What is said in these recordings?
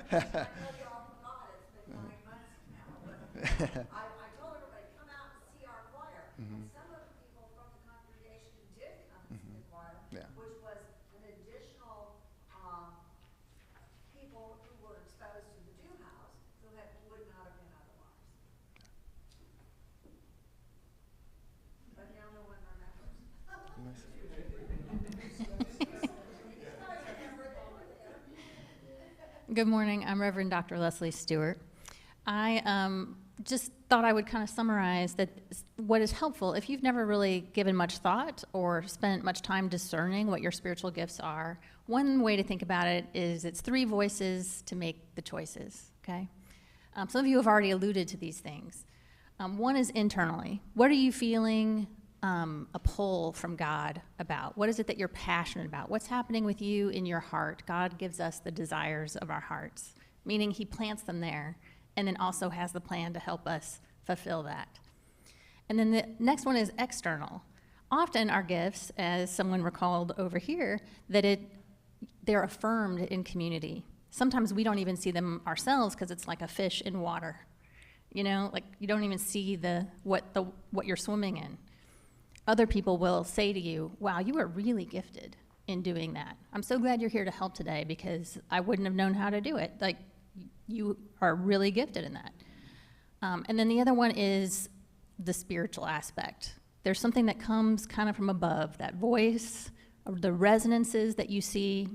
I told everybody, come out and see our choir. And some of the people from the congregation did come and see the choir, Yeah. which was an additional people who were exposed to the Jew house who would not have been otherwise. But now no one remembers. Good morning. I'm Reverend Dr. Leslie Stewart. I just thought I would kind of summarize that what is helpful, if you've never really given much thought or spent much time discerning what your spiritual gifts are, one way to think about it is it's 3 voices to make the choices, okay? Some of you have already alluded to these things. One is internally. What are you feeling a pull from God about? What is it that you're passionate about? What's happening with you in your heart? God gives us the desires of our hearts, meaning he plants them there and then also has the plan to help us fulfill that. And then the next one is external. Often our gifts, as someone recalled over here, that they're affirmed in community. Sometimes we don't even see them ourselves because it's like a fish in water. You know, like you don't even see what you're swimming in. Other people will say to you, wow, you are really gifted in doing that. I'm so glad you're here to help today because I wouldn't have known how to do it. Like, you are really gifted in that. And then the other one is the spiritual aspect. There's something that comes kind of from above, that voice, or the resonances that you see.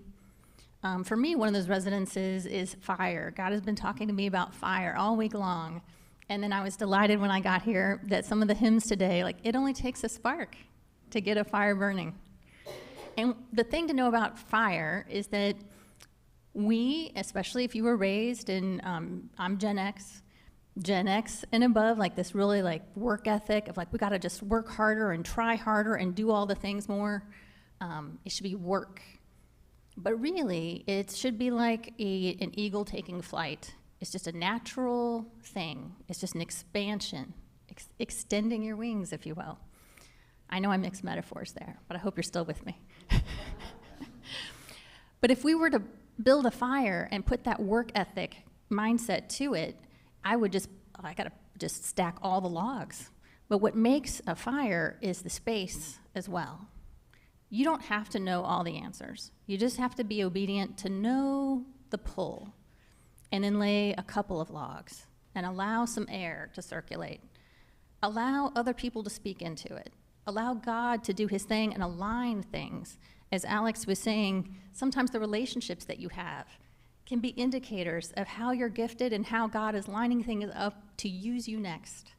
For me, one of those resonances is fire. God has been talking to me about fire all week long. And then I was delighted when I got here that some of the hymns today, like, it only takes a spark to get a fire burning. And the thing to know about fire is that we, especially if you were raised in, I'm Gen X and above, like this really like work ethic of like, we gotta just work harder and try harder and do all the things more. It should be work. But really, it should be like an eagle taking flight. It's just a natural thing. It's just an expansion, extending your wings, if you will. I know I mixed metaphors there, but I hope you're still with me. But if we were to build a fire and put that work ethic mindset to it, I gotta just stack all the logs. But what makes a fire is the space as well. You don't have to know all the answers. You just have to be obedient to know the pull, and then lay a couple of logs and allow some air to circulate. Allow other people to speak into it. Allow God to do his thing and align things. As Alex was saying, sometimes the relationships that you have can be indicators of how you're gifted and how God is lining things up to use you next.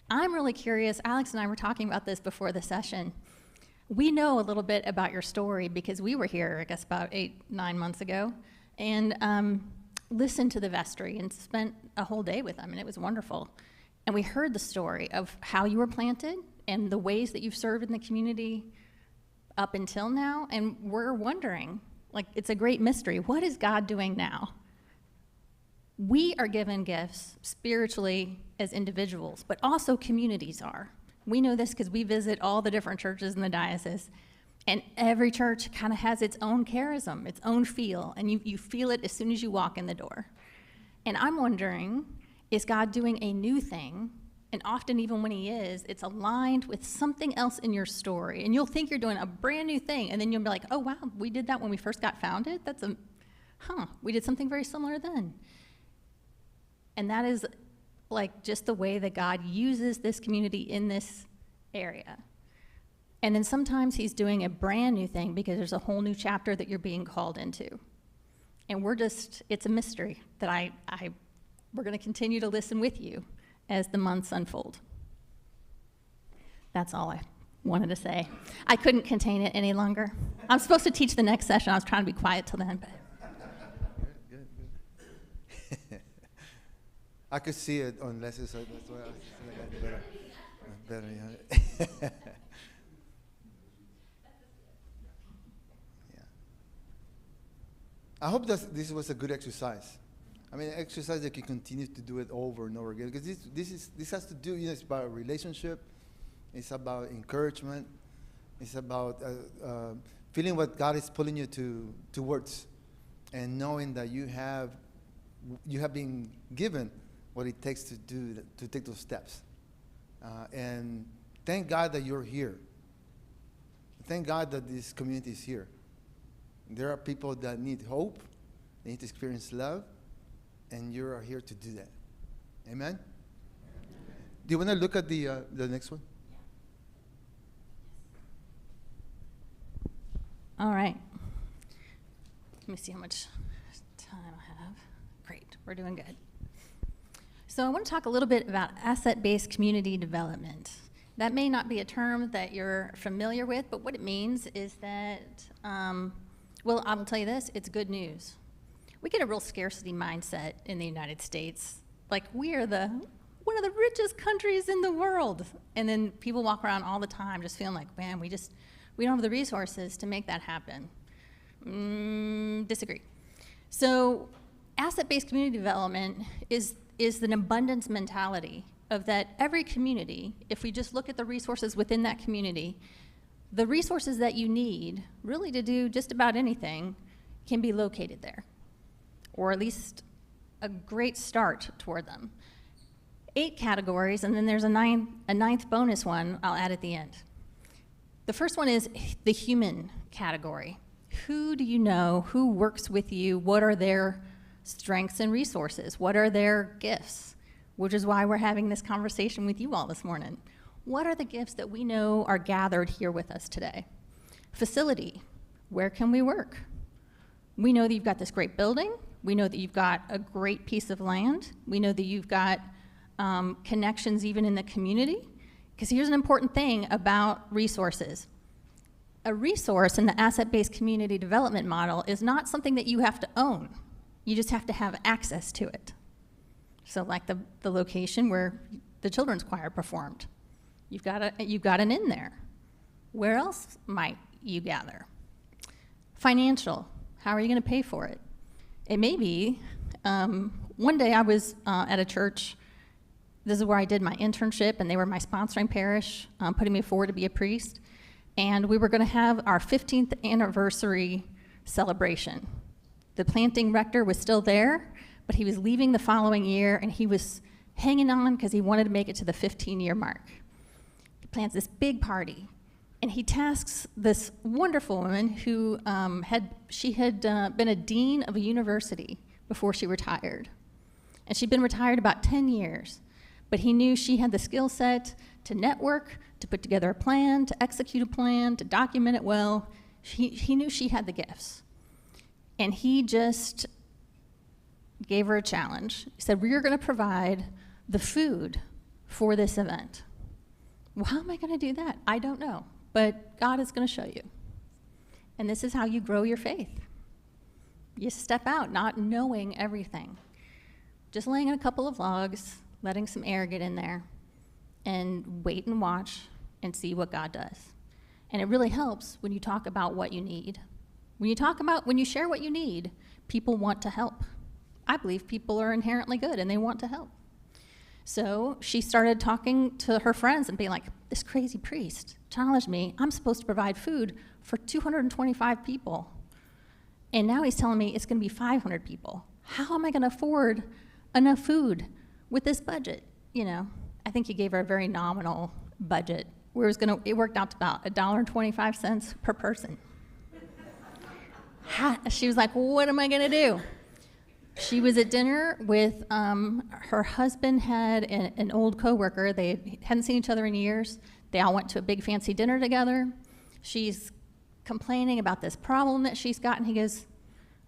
I'm really curious. Alex and I were talking about this before the session. We know a little bit about your story because we were here, I guess, about 8-9 months ago, and listened to the vestry and spent a whole day with them, and it was wonderful. And we heard the story of how you were planted and the ways that you've served in the community up until now, and we're wondering, like, it's a great mystery. What is God doing now? We are given gifts spiritually as individuals, but also communities are. We know this because we visit all the different churches in the diocese, and every church kind of has its own charism, its own feel, and you feel it as soon as you walk in the door. And I'm wondering, is God doing a new thing? And often, even when he is, it's aligned with something else in your story. And you'll think you're doing a brand new thing, and then you'll be like, oh, wow, we did that when we first got founded? We did something very similar then. And that is like just the way that God uses this community in this area. And then sometimes he's doing a brand new thing because there's a whole new chapter that you're being called into. And it's a mystery that we're going to continue to listen with you as the months unfold. That's all I wanted to say. I couldn't contain it any longer. I'm supposed to teach the next session. I was trying to be quiet till then, but. Good. I could see it on Leslie's side. That's why I was better. Yeah. I hope that this was a good exercise. I mean, exercise that you continue to do it over and over again, because this has to do, it's about a relationship, it's about encouragement, it's about feeling what God is pulling you towards, and knowing that you have you have been given what it takes to take those steps. And thank God that you're here. Thank God that this community is here. There are people that need hope, they need to experience love, and you are here to do that. Amen? Do you want to look at the next one? All right. Let me see how much time I have. Great, we're doing good. So I want to talk a little bit about asset-based community development. That may not be a term that you're familiar with, but what it means is that, well, I will tell you this, it's good news. We get a real scarcity mindset in the United States. Like, we are one of the richest countries in the world. And then people walk around all the time just feeling like, man, we don't have the resources to make that happen. Disagree. So asset-based community development is an abundance mentality of that every community, if we just look at the resources within that community, the resources that you need really to do just about anything can be located there, or at least a great start toward them. 8 categories, and then there's a ninth bonus one I'll add at the end. The first one is the human category. Who do you know? Who works with you? What are their strengths and resources? What are their gifts? Which is why we're having this conversation with you all this morning. What are the gifts that we know are gathered here with us today? Facility. Where can we work? We know that you've got this great building. We know that you've got a great piece of land. We know that you've got connections even in the community. Because here's an important thing about resources. A resource in the asset-based community development model is not something that you have to own. You just have to have access to it. So like the location where the children's choir performed. You've got an inn there. Where else might you gather? Financial. How are you going to pay for it? It may be, one day I was at a church. This is where I did my internship, and they were my sponsoring parish, putting me forward to be a priest. And we were going to have our 15th anniversary celebration. The planting rector was still there, but he was leaving the following year, and he was hanging on because he wanted to make it to the 15-year mark. He plans this big party, and he tasks this wonderful woman who had been a dean of a university before she retired. And she'd been retired about 10 years, but he knew she had the skill set to network, to put together a plan, to execute a plan, to document it well. He knew she had the gifts. And he just gave her a challenge. He said, we're going to provide the food for this event. Well, how am I going to do that? I don't know, but God is going to show you. And this is how you grow your faith. You step out not knowing everything, just laying in a couple of logs, letting some air get in there, and wait and watch and see what God does. And it really helps when you talk about what you need. When you share what you need, people want to help. I believe people are inherently good and they want to help. So she started talking to her friends and being like, this crazy priest challenged me. I'm supposed to provide food for 225 people. And now he's telling me it's going to be 500 people. How am I going to afford enough food with this budget? You know, I think he gave her a very nominal budget. It worked out to about $1.25 per person. She was like, what am I going to do? She was at dinner with her husband had an old coworker. They hadn't seen each other in years. They all went to a big fancy dinner together. She's complaining about this problem that she's got, and he goes,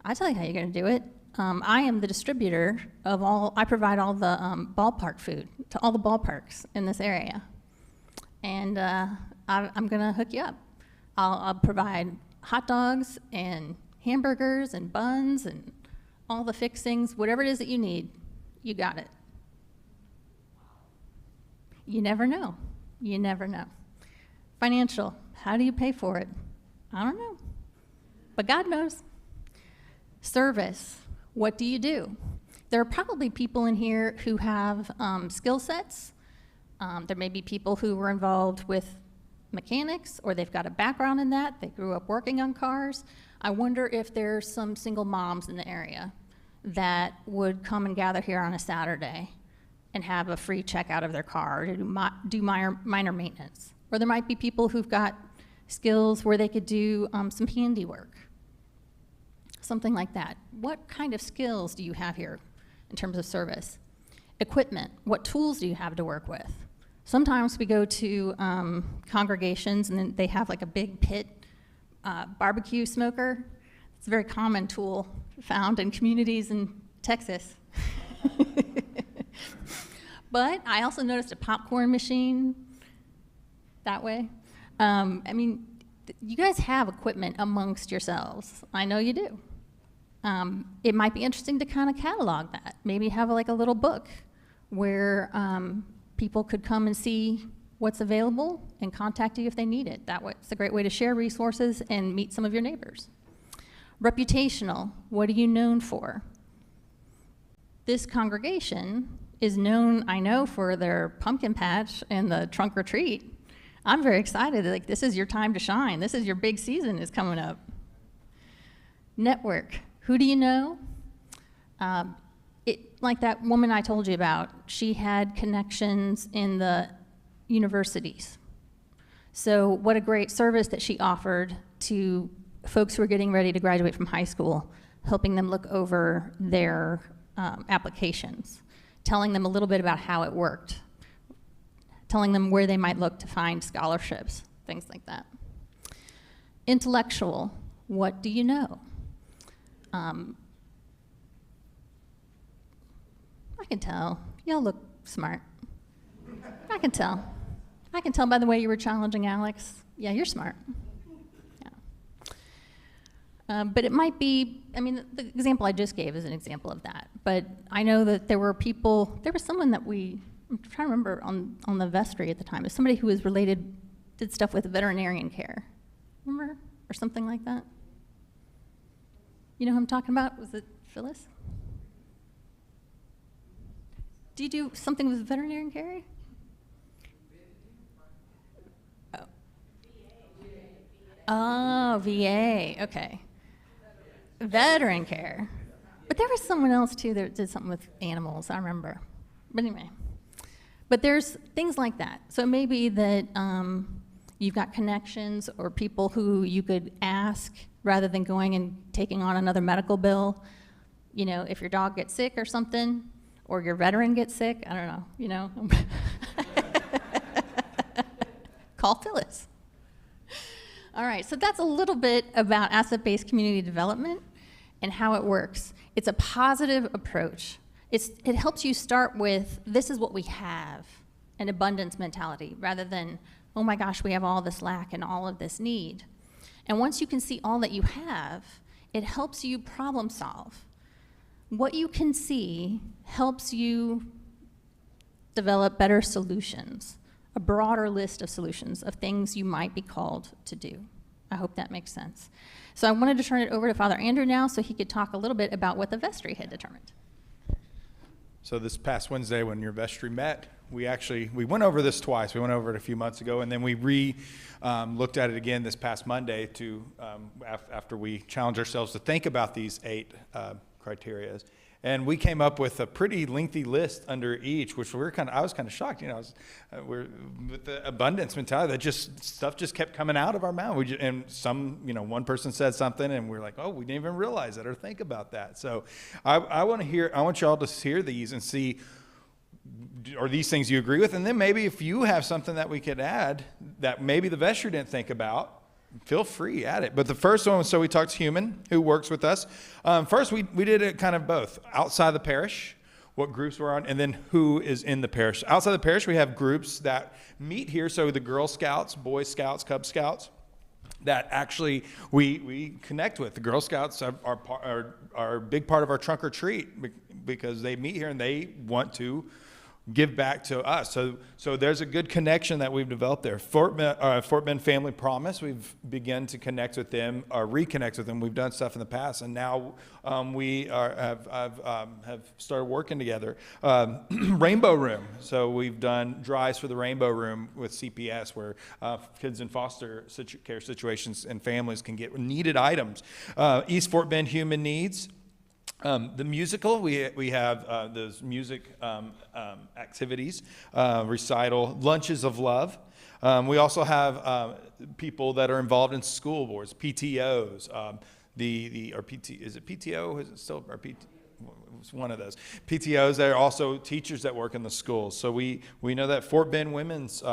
I'll tell you how you're going to do it. I am the distributor of I provide all the ballpark food to all the ballparks in this area. And I'm going to hook you up. I'll provide hot dogs and hamburgers and buns and all the fixings, whatever it is that you need, you got it. You never know. You never know. Financial, how do you pay for it? I don't know, but God knows. Service, what do you do? There are probably people in here who have skill sets. There may be people who were involved with mechanics, or they've got a background in that. They grew up working on cars. I wonder if there's some single moms in the area. that would come and gather here on a Saturday and have a free checkout of their car, or to do minor maintenance. Or there might be people who've got skills where they could do some handiwork, something like that. What kind of skills do you have here in terms of service? Equipment, what tools do you have to work with? Sometimes we go to congregations and then they have like a big pit barbecue smoker. It's a very common tool found in communities in Texas. But I also noticed a popcorn machine that way. I mean, you guys have equipment amongst yourselves. I know you do. It might be interesting to kind of catalog that. Maybe have like a little book where people could come and see what's available and contact you if they need it. It's a great way to share resources and meet some of your neighbors. Reputational, what are you known for? This congregation is known, I know, for their pumpkin patch and the trunk or treat. I'm very excited, like this is your time to shine. This is your big season is coming up. Network, who do you know? Like that woman I told you about, she had connections in the universities. So what a great service that she offered to folks who are getting ready to graduate from high school, helping them look over their applications, telling them a little bit about how it worked, telling them where they might look to find scholarships, things like that. Intellectual, what do you know? I can tell. Y'all look smart. I can tell. I can tell by the way you were challenging Alex. Yeah, you're smart. Yeah. But it might be, I mean, the example I just gave is an example of that. But I know that there was someone that I'm trying to remember on the vestry at the time. It was somebody who was related, did stuff with veterinarian care. Remember? Or something like that. You know who I'm talking about? Was it Phyllis? Do you do something with veterinarian care? Oh, VA, okay. Veteran care. But there was someone else too that did something with animals, I remember. But anyway, but there's things like that. So it may be that you've got connections or people who you could ask rather than going and taking on another medical bill. You know, if your dog gets sick or something, or your veteran gets sick, I don't know, you know. Call Phyllis. All right, so that's a little bit about asset-based community development and how it works. It's a positive approach. It helps you start with, this is what we have, an abundance mentality, rather than, oh my gosh, we have all this lack and all of this need. And once you can see all that you have, it helps you problem solve. What you can see helps you develop better solutions, a broader list of solutions of things you might be called to do. I hope that makes sense. So I wanted to turn it over to Father Andrew now so he could talk a little bit about what the vestry had determined. So this past Wednesday when your vestry met, we went over this twice. We went over it a few months ago, and then we looked at it again this past Monday after we challenged ourselves to think about these 8 criteria. And we came up with a pretty lengthy list under each, which I was kind of shocked. You know, we're with the abundance mentality that stuff just kept coming out of our mouth. One person said something, and we're like, oh, we didn't even realize that or think about that. So I want y'all to hear these and see, are these things you agree with? And then maybe if you have something that we could add that maybe the vestry didn't think about, feel free, add it. But the first one, so we talked to Human, who works with us. First, we did it kind of both. Outside the parish, what groups we're on, and then who is in the parish. Outside the parish, we have groups that meet here. So the Girl Scouts, Boy Scouts, Cub Scouts, that actually we connect with. The Girl Scouts are a big part of our trunk or treat because they meet here and they want to give back to us. So there's a good connection that we've developed there. Fort Bend Family Promise, we've begun to connect with them, or reconnect with them. We've done stuff in the past, and now we have started working together. Rainbow Room, so we've done drives for the Rainbow Room with CPS, where kids in foster care situations and families can get needed items. East Fort Bend Human Needs. The musical, we have those music activities, recital, lunches of love. We also have people that are involved in school boards, PTOs. Is it PTO? Is it still our PT? It's one of those PTOs. There are also teachers that work in the schools. So we know that Fort Bend Women's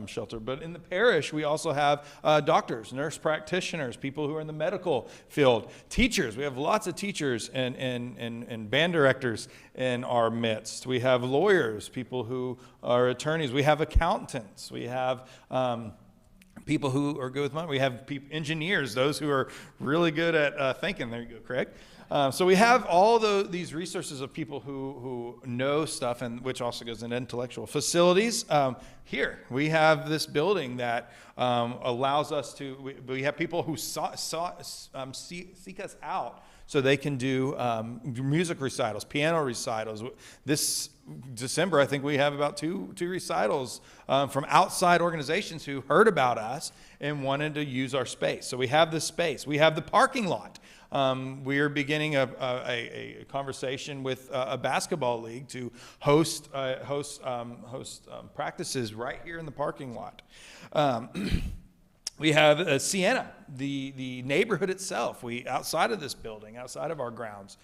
Shelter. But in the parish, we also have doctors, nurse practitioners, people who are in the medical field, teachers. We have lots of teachers and band directors in our midst. We have lawyers, people who are attorneys. We have accountants. We have people who are good with money. We have engineers, those who are really good at thinking. There you go, Craig. So we have all these resources of people who know stuff, and which also goes into intellectual facilities. Here we have this building that allows us to. We have people who seek us out so they can do music recitals, piano recitals. This December, I think we have about two recitals from outside organizations who heard about us and wanted to use our space. So we have this space. We have the parking lot. We are beginning a conversation with a basketball league to host practices right here in the parking lot. We have Sienna, the neighborhood itself. Outside of this building, outside of our grounds,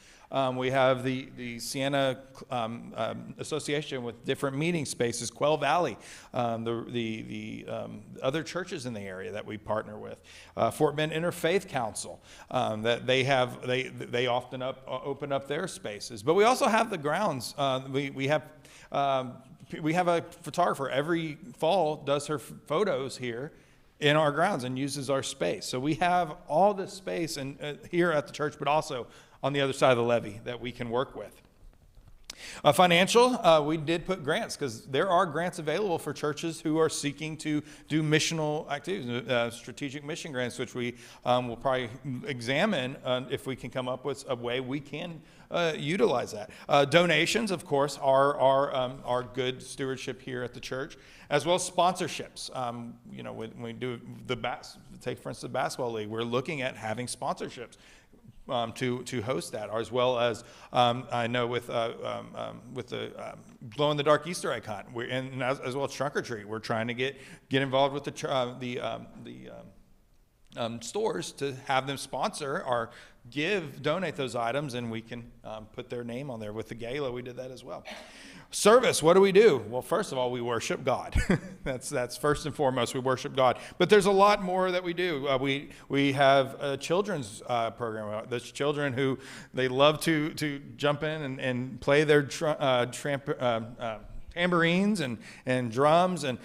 we have the Sienna association with different meeting spaces. Quell Valley, the other churches in the area that we partner with. Fort Bend Interfaith Council, that they often open up their spaces. But we also have the grounds. We have a photographer every fall does her photos here in our grounds and uses our space. So we have all this space here at the church, but also on the other side of the levee that we can work with. Financial, we did put grants because there are grants available for churches who are seeking to do missional activities, strategic mission grants, which we will probably examine if we can come up with a way we can utilize that. Donations, of course, are good stewardship here at the church, as well as sponsorships. When we do take for instance the basketball league, we're looking at having sponsorships to host that, as well as I know with the glow in the dark Easter egg hunt, and as well as trunk or treat, we're trying to get involved with the stores to have them sponsor or donate those items, and we can put their name on there. With the gala, we did that as well. Service, what do we do? Well, first of all, we worship God. That's first and foremost, we worship God. But there's a lot more that we do. We have a children's program. There's children who they love to jump in and play their tambourines and drums, and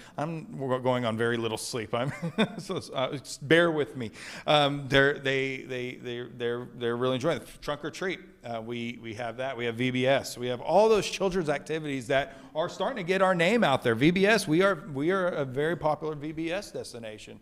we're going on very little sleep. So bear with me. They're really enjoying it. Trunk or treat. We have that. We have VBS. We have all those children's activities that are starting to get our name out there. VBS. We are a very popular VBS destination.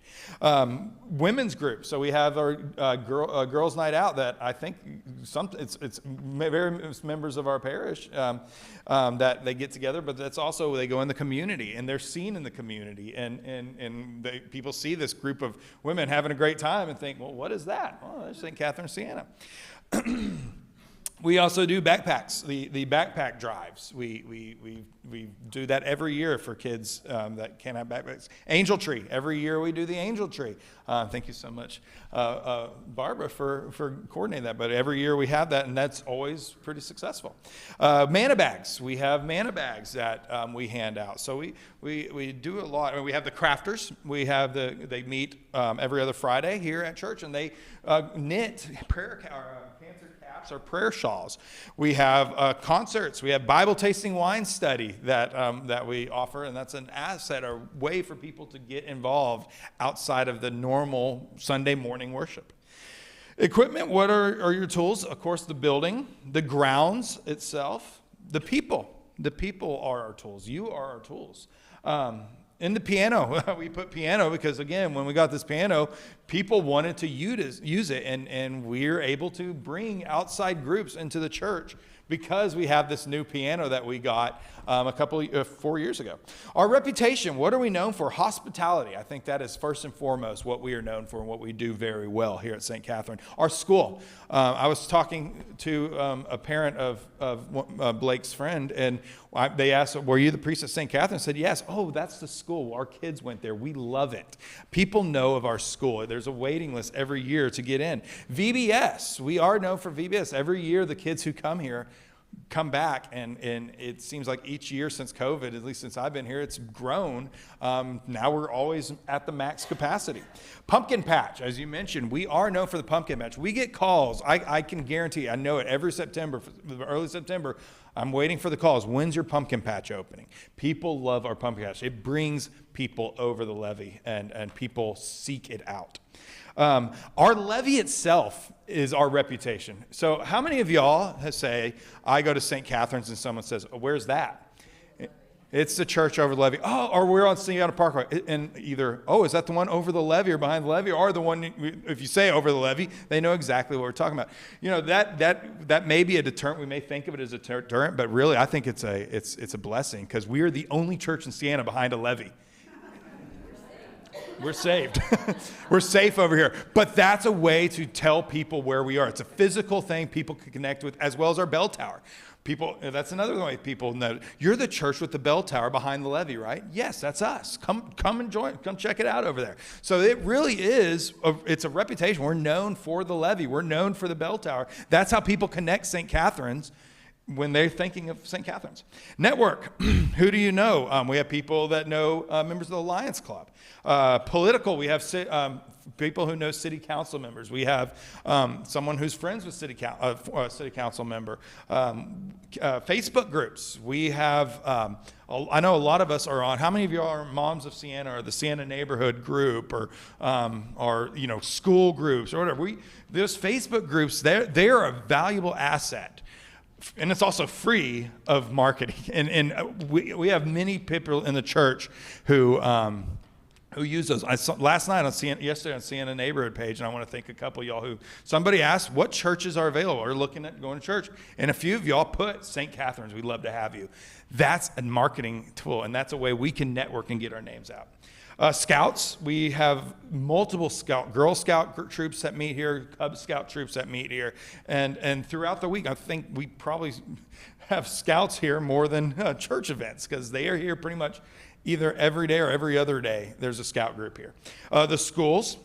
Women's group. So we have our girls' night out that I think it's various members of our parish that they get together, but that's also they go in the community and they're seen in the community, and people see this group of women having a great time and think, well, what is that? Oh, that's St. Catherine Sienna. We also do backpacks, the backpack drives. We do that every year for kids that can't have backpacks. Angel Tree, every year we do the Angel Tree. Thank you so much, Barbara, for coordinating that. But every year we have that, and that's always pretty successful. Manna bags, we have manna bags that we hand out. So we do a lot. I mean, we have the crafters. They meet every other Friday here at church, and they knit cancer caps or prayer shawls. We have concerts. We have Bible tasting wine study that we offer, and that's an asset, a way for people to get involved outside of the normal Sunday morning worship. Equipment, what are your tools? Of course, the building, the grounds itself, the people. The people are our tools. You are our tools. In the piano, we put piano because, again, when we got this piano, people wanted to use it, and we're able to bring outside groups into the church because we have this new piano that we got 4 years ago. Our reputation, what are we known for? Hospitality. I think that is first and foremost what we are known for and what we do very well here at St. Catherine. Our school. I was talking to a parent of Blake's friend, and they asked, were you the priest at St. Catherine? I said, yes. Oh, that's the school. Our kids went there. We love it. People know of our school. There's a waiting list every year to get in. VBS. We are known for VBS. Every year, the kids who come here come back, and it seems like each year since COVID, at least since I've been here, it's grown. Now we're always at the max capacity. Pumpkin Patch, as you mentioned, we are known for the Pumpkin Patch. We get calls. I can guarantee, I know it every September, early September, I'm waiting for the calls. When's your Pumpkin Patch opening? People love our Pumpkin Patch. It brings people over the levee, and people seek it out. Our levee itself is our reputation. So how many of y'all say, I go to St. Catherine's and someone says, oh, where's that? It's the church over the levee. Oh, or we're on Sienna Parkway. And either, oh, is that the one over the levee or behind the levee? Or the one, if you say over the levee, they know exactly what we're talking about. You know, that may be a deterrent. We may think of it as a deterrent, but really I think it's a blessing, because we are the only church in Sienna behind a levee. We're saved. We're safe over here. But that's a way to tell people where we are. It's a physical thing people can connect with, as well as our bell tower. That's another way people know. You're the church with the bell tower behind the levee, right? Yes, that's us. Come and join. Come check it out over there. So it really is, it's a reputation. We're known for the levee. We're known for the bell tower. That's how people connect St. Catherine's when they're thinking of St. Catherine's. Network, who do you know? We have people that know members of the Lions Club. Political, we have people who know city council members. We have someone who's friends with city council member. Facebook groups. We have, I know a lot of us are on, how many of you are Moms of Sienna or the Sienna Neighborhood group or school groups or whatever. Those Facebook groups, they're a valuable asset. And it's also free of marketing. And we have many people in the church who use those. I saw yesterday on Sienna Neighborhood page, and I want to thank a couple of y'all somebody asked what churches are available or looking at going to church. And a few of y'all put St. Catherine's, we'd love to have you. That's a marketing tool, and that's a way we can network and get our names out. Scouts, we have multiple Girl Scout troops that meet here, Cub Scout troops that meet here, and throughout the week, I think we probably have scouts here more than church events, because they are here pretty much either every day or every other day. There's a scout group here. The schools,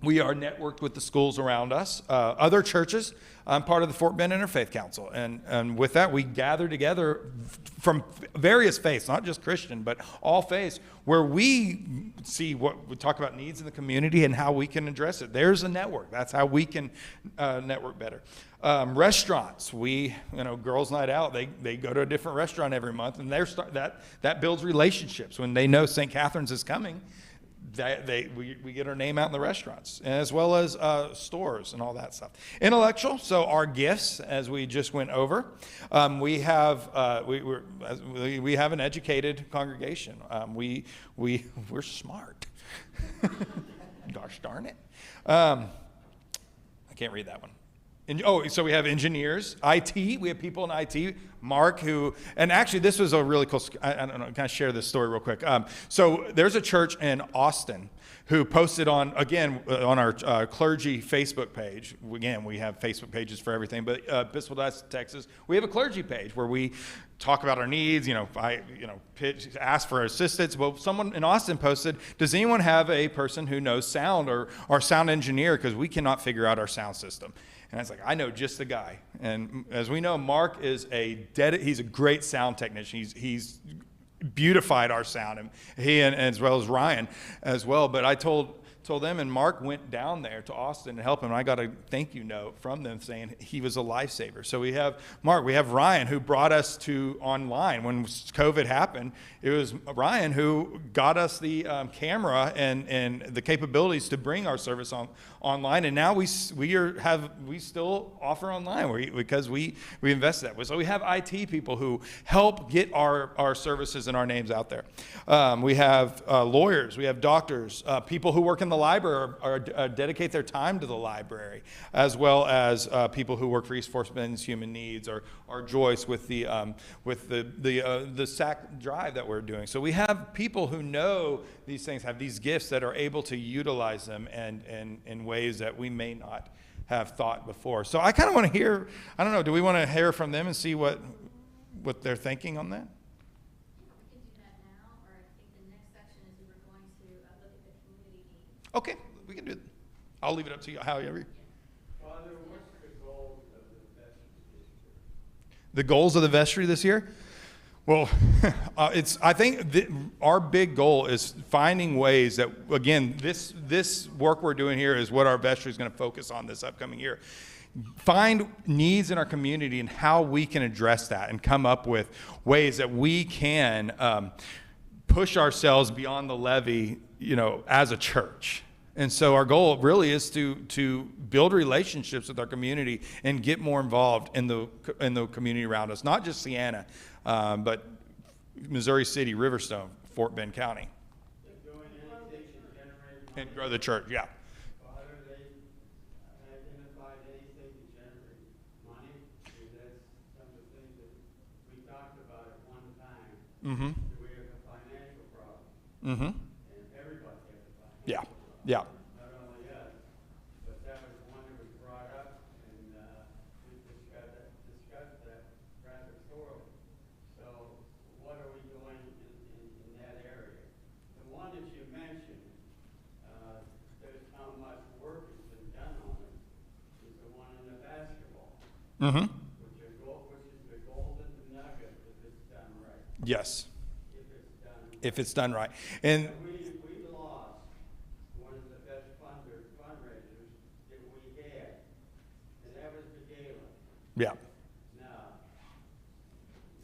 we are networked with the schools around us. Other churches, I'm part of the Fort Bend Interfaith Council. And with that, we gather together from various faiths, not just Christian, but all faiths, where we see we talk about needs in the community and how we can address it. There's a network. That's how we can network better. Restaurants, Girls' Night Out, they go to a different restaurant every month, and that builds relationships. When they know St. Catherine's is coming, we get our name out in the restaurants, as well as stores and all that stuff. Intellectual, so our gifts, as we just went over, we have an educated congregation. We're smart. Gosh darn it! I can't read that one. So we have engineers, IT. We have people in IT. Mark, and actually this was a really cool, I don't know, can I share this story real quick? So there's a church in Austin who posted on our clergy Facebook page. Again, we have Facebook pages for everything, but Episcopal Diocese of Texas, we have a clergy page where we talk about our needs, ask for assistance. Well, someone in Austin posted, does anyone have a person who knows sound or sound engineer, because we cannot figure out our sound system? And I was like, I know just the guy. And as we know, Mark is he's a great sound technician. He's beautified our sound, and he and as well as Ryan as well. But I told them, and Mark went down there to Austin to help him. And I got a thank you note from them saying he was a lifesaver. So we have Mark, we have Ryan, who brought us to online when COVID happened. It was Ryan who got us the camera and the capabilities to bring our service online. And now we still offer online because we invested that way. So we have IT people who help get our services and our names out there. We have lawyers, we have doctors, people who work in the library or dedicate their time to the library, as well as people who work for East Forest Men's Human Needs, or Joyce with the SAC drive that we're doing. So we have people who know these things, have these gifts that are able to utilize them and in ways that we may not have thought before. So I kind of want to hear, I don't know, do we want to hear from them and see what they're thinking on that? We can do that now, or I think the next section is we were going to look at the community needs. Okay, we can do it. I'll leave it up to you, however. Father, what's the goals of the vestry this year? The goals of the vestry this year? Well, I think our big goal is finding ways that, again, this work we're doing here is what our vestry is going to focus on this upcoming year. Find needs in our community and how we can address that and come up with ways that we can push ourselves beyond the levee, as a church. And so our goal really is to build relationships with our community and get more involved in the community around us, not just Sienna, but Missouri City, Riverstone, Fort Bend County, Doing anything to generate money? and grow the church. Yeah. Father, they identified anything to generate money? Because that's some of the things that we talked about at one time. Mm-hmm. That we have a financial problem, Mm-hmm. and everybody has a financial Yeah. problem. Yeah. Not only us, but that was one that was brought up, and we discussed that rather thoroughly. So what are we doing in that area? The one that you mentioned, there's how much work has been done on it, is the one in the basketball, Mm-hmm. which is the golden nugget if it's done right. Yes. If it's done right. If it's done right. And We lost one of the best fundraisers that we had, and that was the gala. yeah. Now,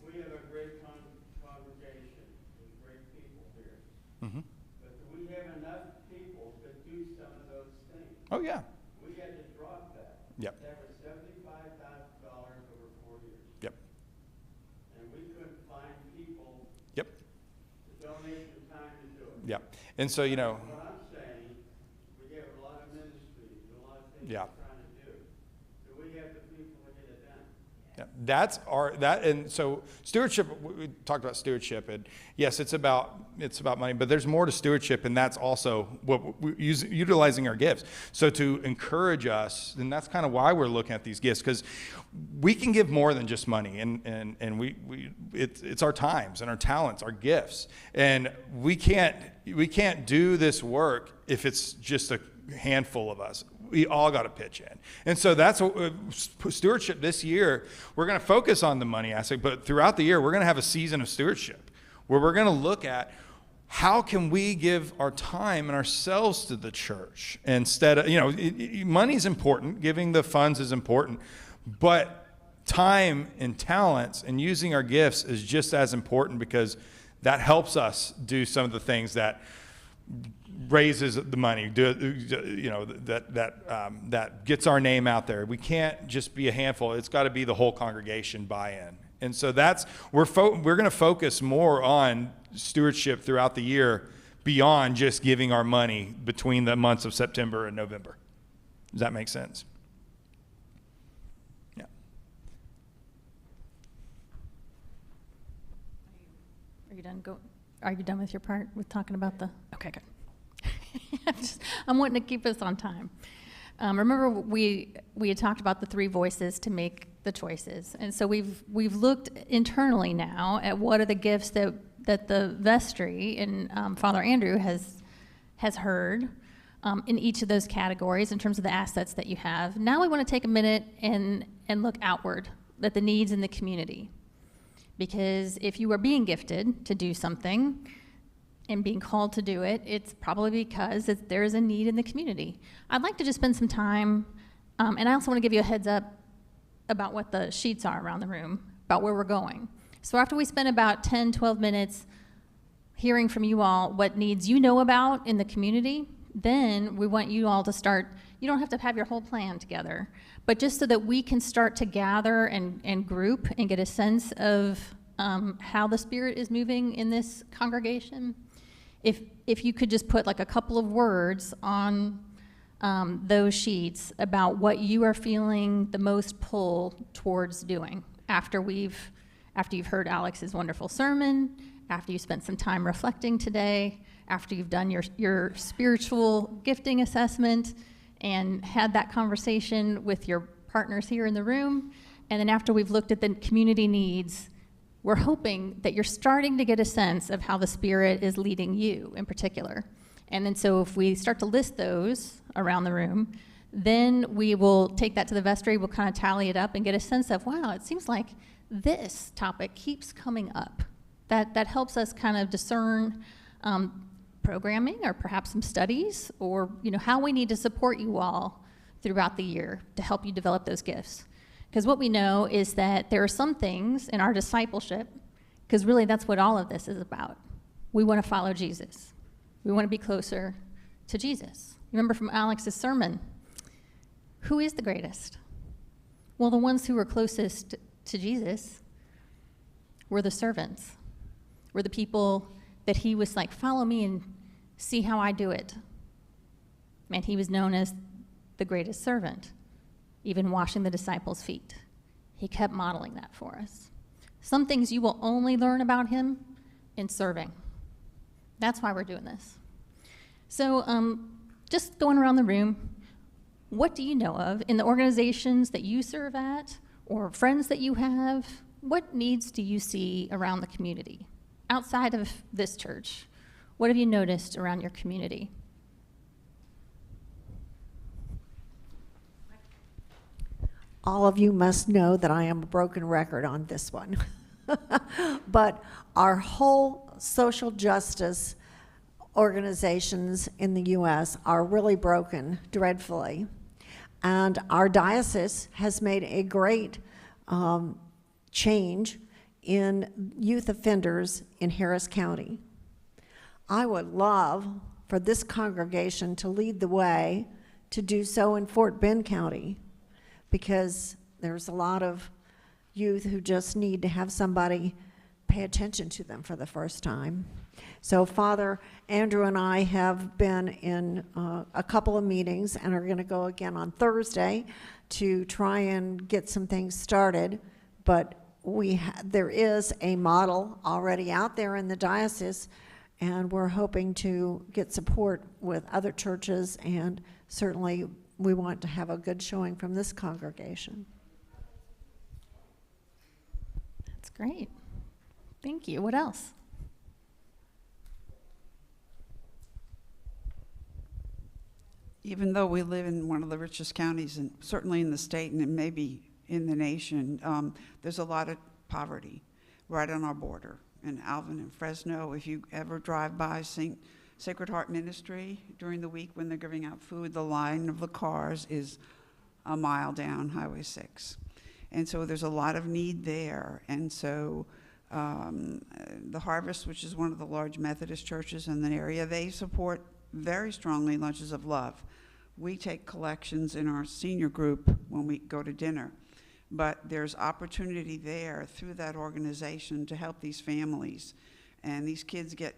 we have a great congregation, with great people here, Mm-hmm. but do we have enough people to do some of those things? Oh, yeah. We had to drop that. Yep. That was $75,000 over 4 years, Yep. and we couldn't find people Yep. to donate the time to do it. Yep. And so, What I'm saying, we have a lot of ministries, a lot of things Yeah. we're trying to do. Do we have the people to get it done? yeah, and so stewardship, we talked about stewardship, and yes, it's about money, but there's more to stewardship, and that's also what we're utilizing our gifts. So to encourage us, and that's kind of why we're looking at these gifts, because we can give more than just money, and it's our times and our talents, our gifts, and we can't do this work if it's just a handful of us. We all got to pitch in. And so that's stewardship this year. We're going to focus on the money aspect, but throughout the year, we're going to have a season of stewardship where we're going to look at how can we give our time and ourselves to the church instead of, money is important, giving the funds is important, but time and talents and using our gifts is just as important, because that helps us do some of the things that raises the money, that gets our name out there. We can't just be a handful. It's got to be the whole congregation buy-in. And so we're going to focus more on stewardship throughout the year beyond just giving our money between the months of September and November. Does that make sense? Yeah. Are you done? Are you done with your part with talking about the? Okay, good. I'm wanting to keep us on time. Remember, we had talked about the 3 voices to make the choices, and so we've looked internally now at what are the gifts that the vestry and Father Andrew has heard in each of those categories in terms of the assets that you have. Now we want to take a minute and look outward at the needs in the community, because if you are being gifted to do something and being called to do it, it's probably because there is a need in the community. I'd like to just spend some time, and I also want to give you a heads up about what the sheets are around the room, about where we're going. So after we spend about 10, 12 minutes hearing from you all what needs you know about in the community, then we want you all to start. You don't have to have your whole plan together, but just so that we can start to gather and group and get a sense of how the Spirit is moving in this congregation. If you could just put like a couple of words on those sheets about what you are feeling the most pull towards doing after you've heard Alex's wonderful sermon, after you spent some time reflecting today, after you've done your spiritual gifting assessment and had that conversation with your partners here in the room, and then after we've looked at the community needs, we're hoping that you're starting to get a sense of how the Spirit is leading you in particular. And then so if we start to list those around the room, then we will take that to the vestry, we'll kind of tally it up and get a sense of, wow, it seems like this topic keeps coming up. That helps us kind of discern programming or perhaps some studies or how we need to support you all throughout the year to help you develop those gifts. Because what we know is that there are some things in our discipleship, because really that's what all of this is about. We want to follow Jesus. We want to be closer to Jesus. Remember from Alex's sermon, who is the greatest? Well, the ones who were closest to Jesus were the servants, were the people that he was like, follow me and see how I do it. And he was known as the greatest servant, even washing the disciples' feet. He kept modeling that for us. Some things you will only learn about him in serving. That's why we're doing this. So just going around the room, what do you know of in the organizations that you serve at or friends that you have? What needs do you see around the community? Outside of this church, what have you noticed around your community? All of you must know that I am a broken record on this one. But our whole social justice organizations in the U.S. are really broken dreadfully. And our diocese has made a great change in youth offenders in Harris County. I would love for this congregation to lead the way to do so in Fort Bend County, because there's a lot of youth who just need to have somebody pay attention to them for the first time. So Father Andrew and I have been in a couple of meetings and are going to go again on Thursday to try and get some things started. But there is a model already out there in the diocese, and we're hoping to get support with other churches, and certainly we want to have a good showing from this congregation. That's great. Thank you. What else? Even though we live in one of the richest counties, and certainly in the state and maybe in the nation, there's a lot of poverty right on our border. In Alvin and Fresno, if you ever drive by Sacred Heart Ministry during the week when they're giving out food, the line of the cars is a mile down Highway 6. And so there's a lot of need there. And so the Harvest, which is one of the large Methodist churches in the area, they support very strongly Lunches of Love. We take collections in our senior group when we go to dinner. But there's opportunity there through that organization to help these families. And these kids get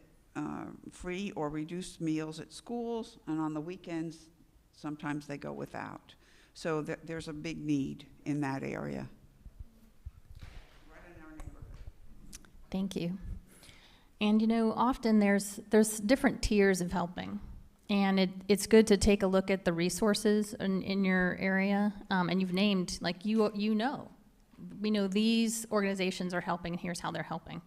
free or reduced meals at schools, and on the weekends, sometimes they go without. So there's a big need in that area. Right in our neighborhood. Thank you. And often there's different tiers of helping. And it's good to take a look at the resources in your area. And you've named, like, we know these organizations are helping, and here's how they're helping.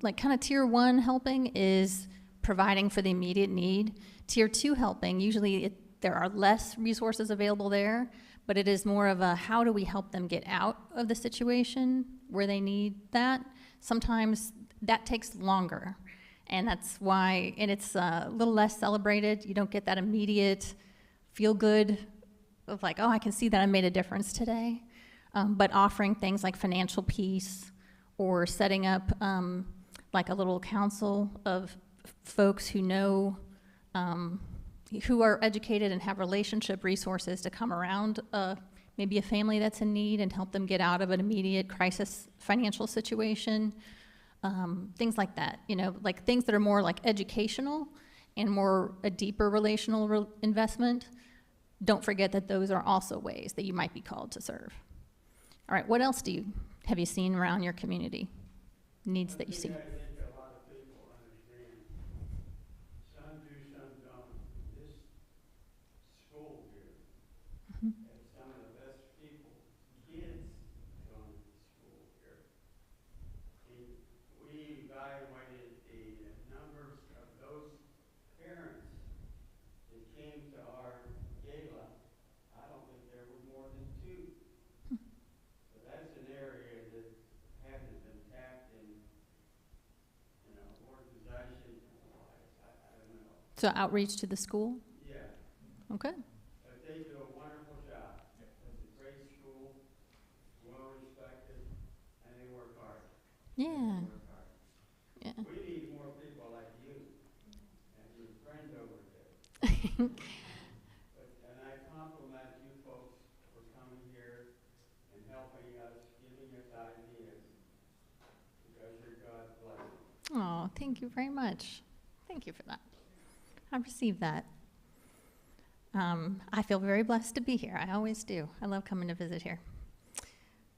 Like kind of tier 1 helping is providing for the immediate need. Tier 2 helping, usually there are less resources available there, but it is more of a how do we help them get out of the situation where they need that. Sometimes that takes longer. And that's why, and it's a little less celebrated. You don't get that immediate feel good of like, oh, I can see that I made a difference today. But offering things like financial peace or setting up like a little council of folks who know, who are educated and have relationship resources to come around maybe a family that's in need and help them get out of an immediate crisis financial situation. things like that, like things that are more like educational and more a deeper relational investment. Don't forget that those are also ways that you might be called to serve. All right, what else have you seen around your community? Needs that you see? I think a lot of people understand, some do, some don't. This school here has some of the best people, kids going to school here. And we evaluated the numbers of those parents that came to our gala. I don't think there were more than 2. So that's an area that hasn't been tapped in, organization-wise. I don't know. So outreach to the school? Yeah, Okay. but they do a wonderful job. It's a great school, well-respected, and they work hard. Yeah. They work hard. Yeah. We need more people like you and your friend over there. And I compliment you folks for coming here and helping us, giving us ideas, because you're God's blessing. Oh, thank you very much. Thank you for that. I received that. I feel very blessed to be here. I always do. I love coming to visit here.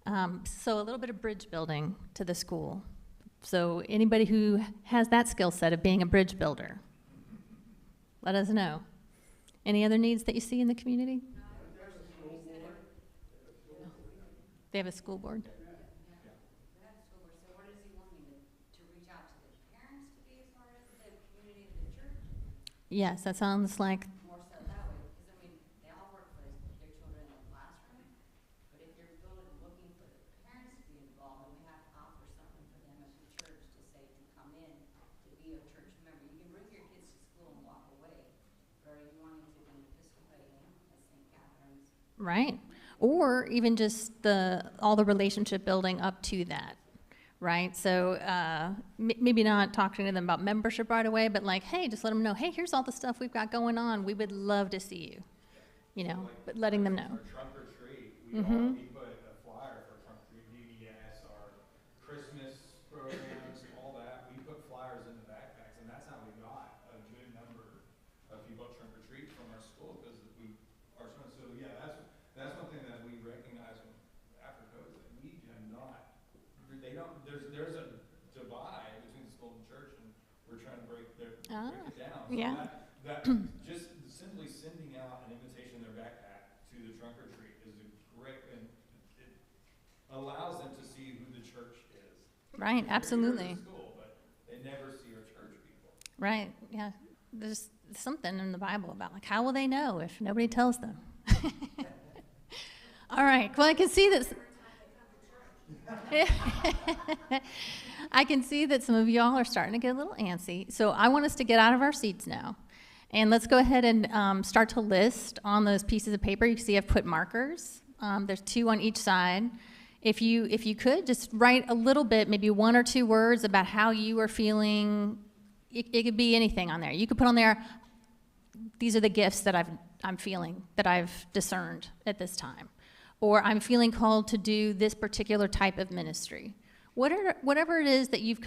So a little bit of bridge building to the school. So anybody who has that skill set of being a bridge builder, let us know. Any other needs that you see in the community? They have a school board. So what is he wanting to reach out to the parents to be a part of the community of the church? Yes, that sounds like, More so that way, because I mean, they all work for their children in the classroom, but if you're looking for the parents to be involved, then we have to offer something for them as a church to say to come in, to be a church member. You can bring your kids to school and walk away, but are you wanting to be participating at St. Catherine's? right. Or even just all the relationship building up to that, right? So maybe not talking to them about membership right away, but like, hey, just let them know, hey, here's all the stuff we've got going on. We would love to see you, but letting them know. Our trunk or treat, we put a flyer for trunk or treat, VBS, our Christmas programs, all that. We put flyers in the backpacks, and that's how we got a good number of people at trunk or treat from our school, because so yeah, that's one thing that we recognize after COVID, that we have not, there's a divide between the school and church, and we're trying to break it down. So Yeah. that just simply sending out an invitation in their backpack to the trunk or treat is a great, and it allows them to see who the church is. Right, They're absolutely. here at school, but they never see our church people. Right, yeah. There's something in the Bible about, like, how will they know if nobody tells them? All right, well, I can see this. I can see that some of y'all are starting to get a little antsy. So I want us to get out of our seats now. And let's go ahead and start to list on those pieces of paper. You can see I've put markers. There's 2 on each side. If you could, just write a little bit, maybe 1 or 2 words about how you are feeling. It could be anything on there. You could put on there, these are the gifts that I'm feeling, that I've discerned at this time. Or I'm feeling called to do this particular type of ministry. Whatever it is that you've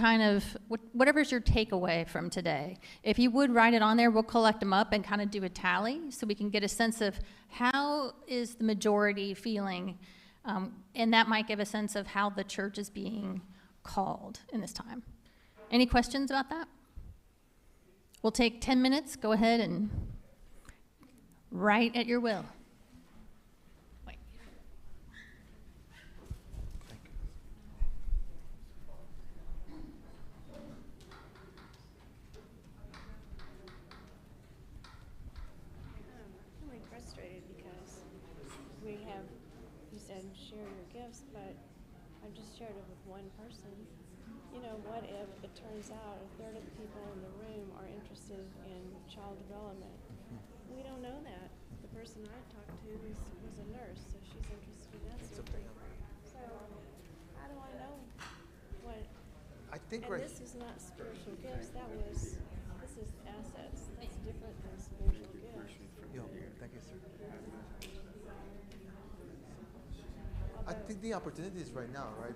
whatever's your takeaway from today, if you would write it on there, we'll collect them up and kind of do a tally so we can get a sense of how is the majority feeling, and that might give a sense of how the church is being called in this time. Any questions about that? We'll take 10 minutes. Go ahead and write at your will. Really frustrated because you said share your gifts, but I've just shared it with one person. What if it turns out a third of the people in the room are interested in child development? We don't know that. The person I talked to was a nurse, so she's interested in that sort of thing. So how do I know what? I think And this is not spiritual gifts. This is assets. That's different than spiritual gifts. Yo, thank you, sir. I think the opportunity is right now, right?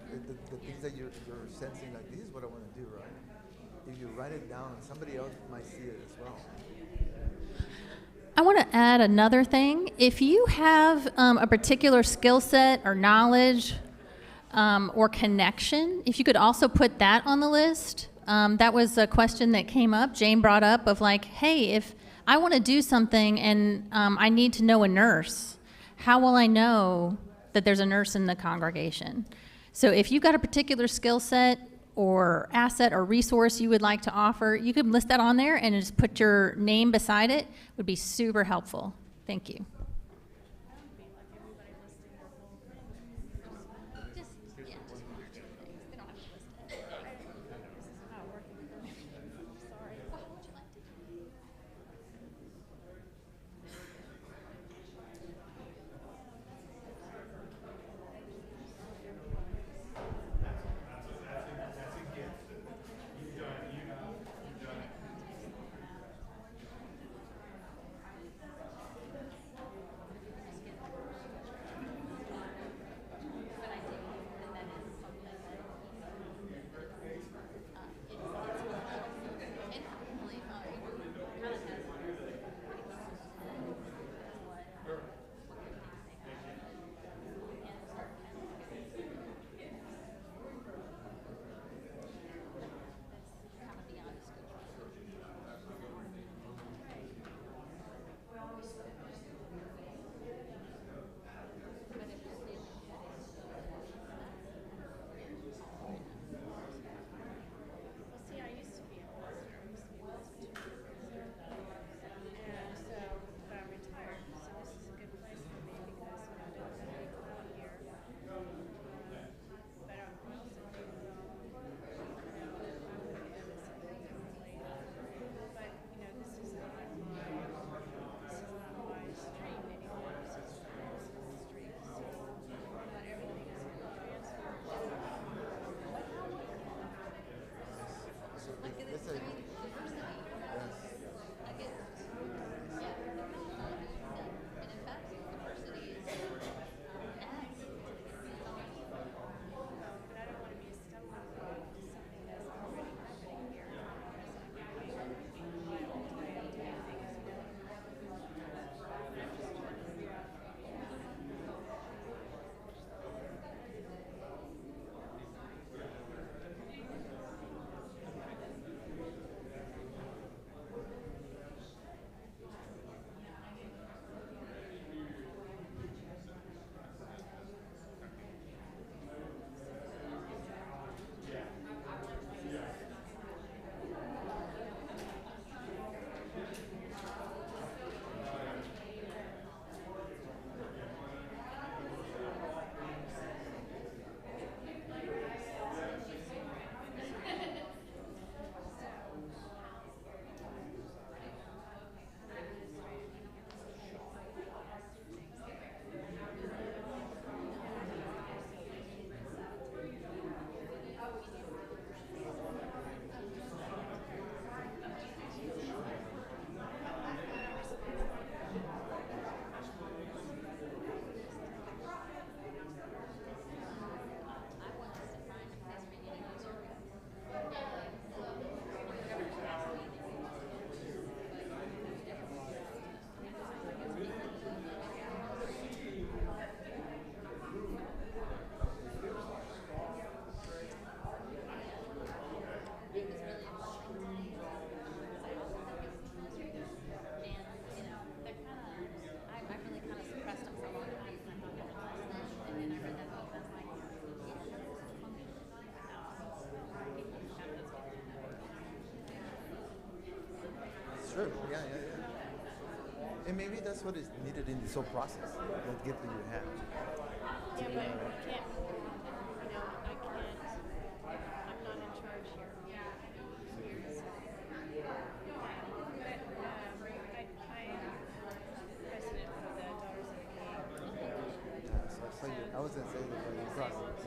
The things that you're sensing, like, this is what I want to do, right? If you write it down, somebody else might see it as well. I want to add another thing. If you have a particular skill set or knowledge or connection, if you could also put that on the list. That was a question that came up, Jane brought up, of like, hey, if I want to do something and I need to know a nurse, how will I know that there's a nurse in the congregation? So if you've got a particular skill set or asset or resource you would like to offer, you could list that on there and just put your name beside it. Would be super helpful. Thank you. Sure. Yeah, yeah, yeah. And maybe that's what is needed in this whole process. That gift that you have. Yeah, but you can't, I can't, I'm not in charge here. I am president of the Daughters of the King. I was gonna say the process.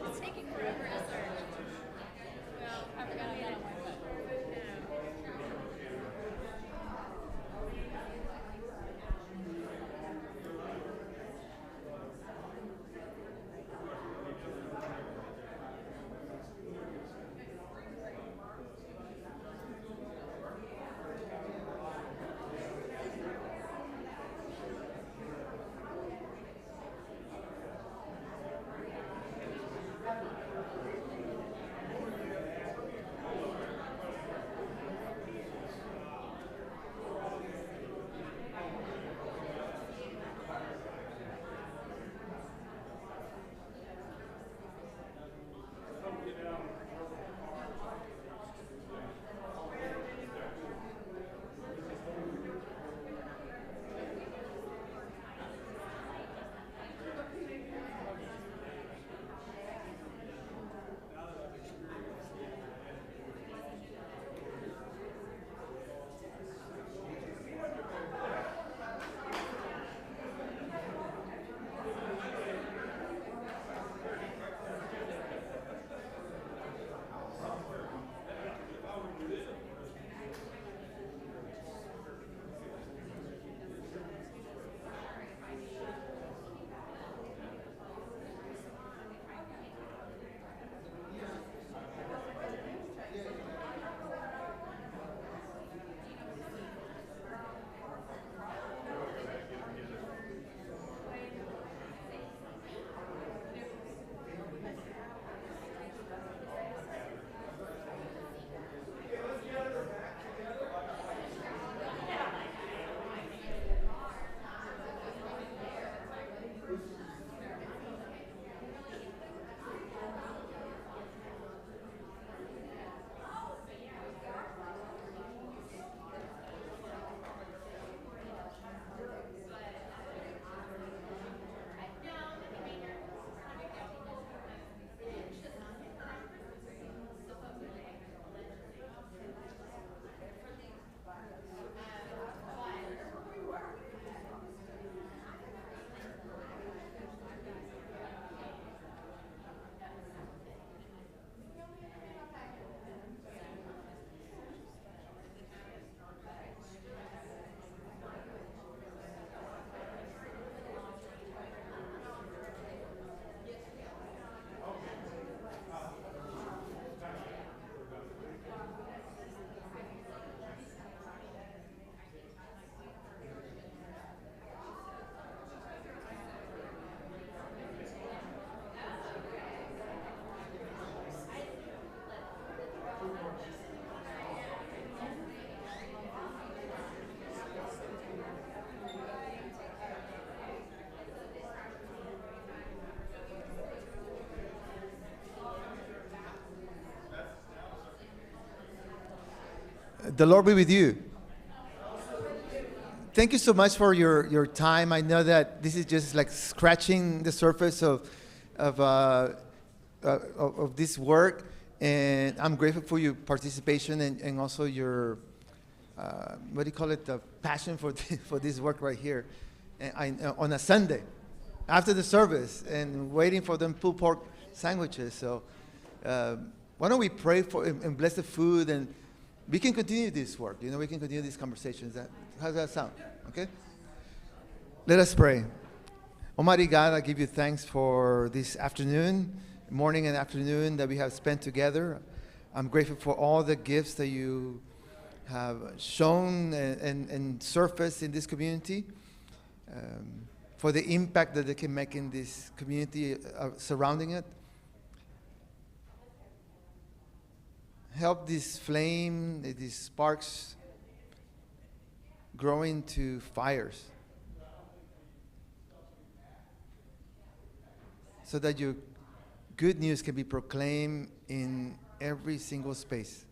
It's taking forever to search. Well, I forgot I got a Wi-Fi. The Lord be with you. Thank you so much for your time. I know that this is just like scratching the surface of this work, and I'm grateful for your participation and also your what do you call it, the passion for for this work right here, and on a Sunday after the service and waiting for them pulled pork sandwiches. So why don't we pray for and bless the food, and we can continue this work. You know, we can continue these conversations. How does that sound? Okay? Let us pray. Almighty God, I give you thanks for this afternoon, morning and afternoon that we have spent together. I'm grateful for all the gifts that you have shown and surfaced in this community, for the impact that they can make in this community surrounding it. Help this flame, these sparks grow into fires, so that your good news can be proclaimed in every single space.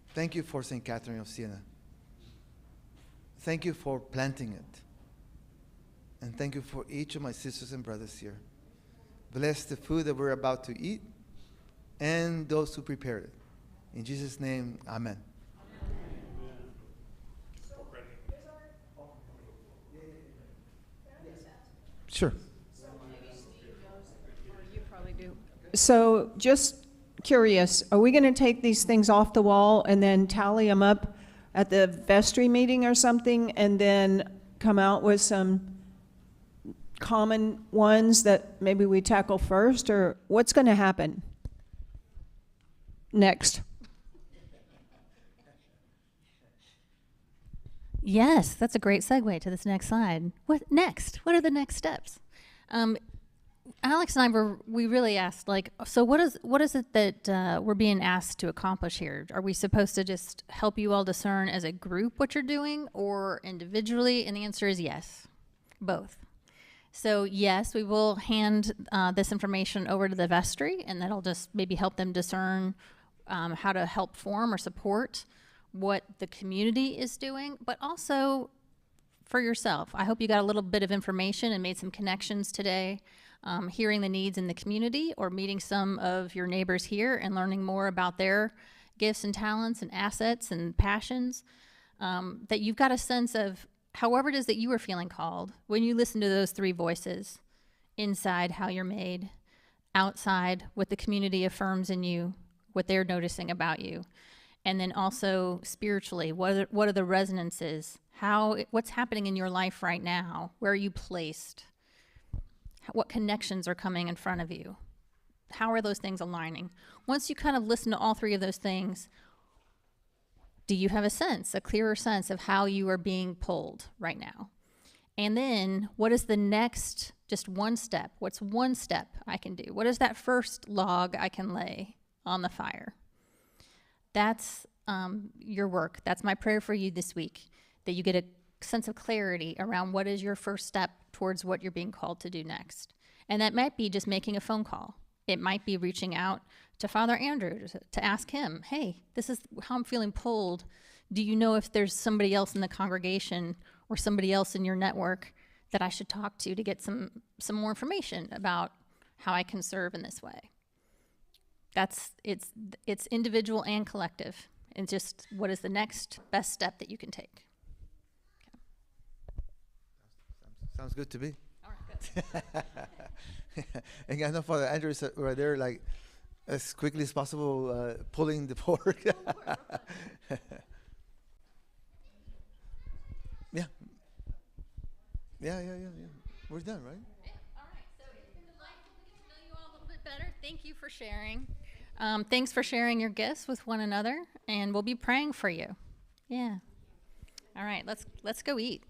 Thank you for St. Catherine of Siena. Thank you for planting it. And thank you for each of my sisters and brothers here. Bless the food that we're about to eat and those who prepared it. In Jesus' name, amen. Sure. So just curious, are we going to take these things off the wall and then tally them up at the vestry meeting or something, and then come out with some common ones that maybe we tackle first, or what's going to happen next? Yes, that's a great segue to this next slide. What next? What are the next steps? Alex and I we really asked, like, so what is it that we're being asked to accomplish here? Are we supposed to just help you all discern as a group what you're doing, or individually? And the answer is yes, both. So yes, we will hand this information over to the vestry, and that'll just maybe help them discern how to help form or support what the community is doing, but also for yourself. I hope you got a little bit of information and made some connections today, hearing the needs in the community, or meeting some of your neighbors here and learning more about their gifts and talents and assets and passions, that you've got a sense of however it is that you are feeling called when you listen to those three voices: inside, how you're made; outside, what the community affirms in you, what they're noticing about you; and then also spiritually, what are the resonances? What's happening in your life right now? Where are you placed? What connections are coming in front of you? How are those things aligning? Once you kind of listen to all three of those things, do you have a clearer sense of how you are being pulled right now? And then what is the next, just one step? What's one step I can do? What is that first log I can lay on the fire? That's your work. That's my prayer for you this week, that you get a sense of clarity around what is your first step towards what you're being called to do next. And that might be just making a phone call. It might be reaching out to Father Andrew to ask him, hey, this is how I'm feeling pulled. Do you know if there's somebody else in the congregation or somebody else in your network that I should talk to get some more information about how I can serve in this way? It's individual and collective, and just what is the next best step that you can take. Sounds good to me. All right, good. And I know Father Andrew is right there, like, as quickly as possible, pulling the pork. Yeah. We're done, right? Yeah, all right. So it's been delightful to get to know you all a little bit better. Thank you for sharing. Thanks for sharing your gifts with one another, and we'll be praying for you. Yeah. All right, let's go eat.